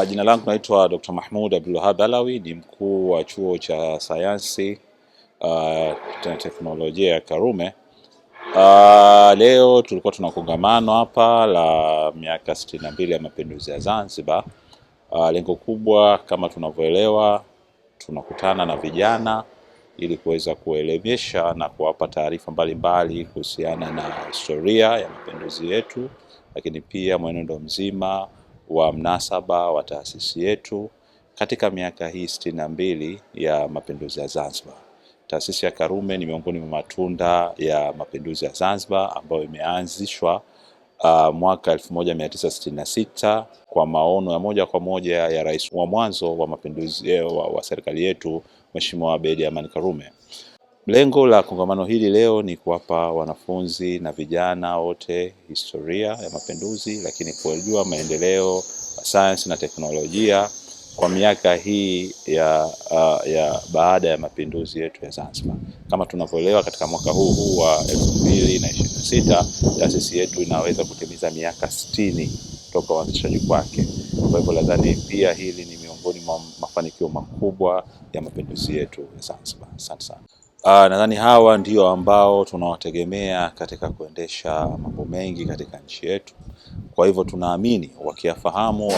Jina langu naitwa Dr. Mahmoud Abdulwahab Alawi, ni mkuu wa chuo cha sayansi na teknolojia ya Karume. Leo tulikuwa tuna kongamano hapa la miaka 62 ya mapinduzi ya Zanzibar. Lengo kubwa kama tunavyoelewa, tunakutana na vijana ili kuweza kuelimisha na kuwapa taarifa mbalimbali kuhusiana na historia ya mapinduzi yetu, lakini pia mwenendo mzima wa mnasaba wa taasisi yetu katika miaka hii 62 ya mapinduzi ya Zanzibar. Taasisi ya Karume ni miongoni mwa matunda ya mapinduzi ya Zanzibar ambayo imeanzishwa mwaka 1966 kwa maono ya moja kwa moja ya rais wa mwanzo wa mapinduzi wa serikali yetu, Mheshimiwa Abeid Amani Karume. Lengo la kongamano hili leo ni kuwapa wanafunzi na vijana wote historia ya mapinduzi, lakini kujua maendeleo ya sayansi na teknolojia kwa miaka hii ya baada ya mapinduzi yetu ya Zanzibar. Kama tunavyoelewa, katika mwaka huu wa 2026 taasisi yetu inaweza kutimiza miaka 60 toka uanzishaji kwake. Kwa hivyo nadhani pia hili ni miongoni mwa mafanikio makubwa ya mapinduzi yetu ya Zanzibar. Asante sana. Nadhani hawa ndio ambao tunawategemea katika kuendesha mambo mengi katika nchi yetu. Kwa hivyo tunaamini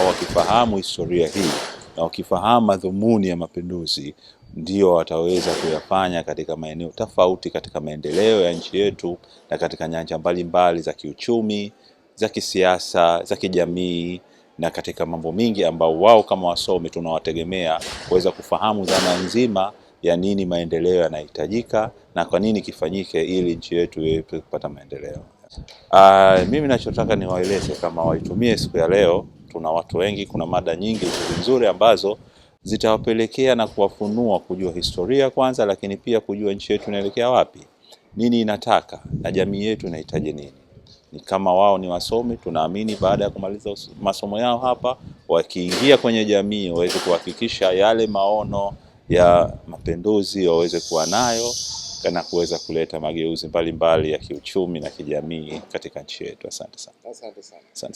wakifahamu historia hii na wakifahamu madhumuni ya mapinduzi, ndio wataweza kuyafanya katika maeneo tofauti katika maendeleo ya nchi yetu na katika nyanja mbalimbali za kiuchumi, za kisiasa, za kijamii na katika mambo mingi ambao wao kama wasomi tunawategemea kuweza kufahamu dhana nzima ya nini maendeleo yanahitajika na kwa nini kifanyike ili nchi yetu iweze kupata maendeleo. Mimi ninachotaka niwaeleze kama waitumie siku ya leo. Tuna watu wengi, kuna mada nyingi nzuri ambazo zitawapelekea na kuwafunua kujua historia kwanza, lakini pia kujua nchi yetu inaelekea wapi, nini inataka na jamii yetu inahitaji nini. Ni kama wao ni wasomi, tunaamini baada ya kumaliza masomo yao hapa, wakiingia kwenye jamii waweze kuhakikisha yale maono ya mapinduzi waweze kuwa nayo na kuweza kuleta mageuzi mbalimbali ya kiuchumi na kijamii katika nchi yetu. Asante sana.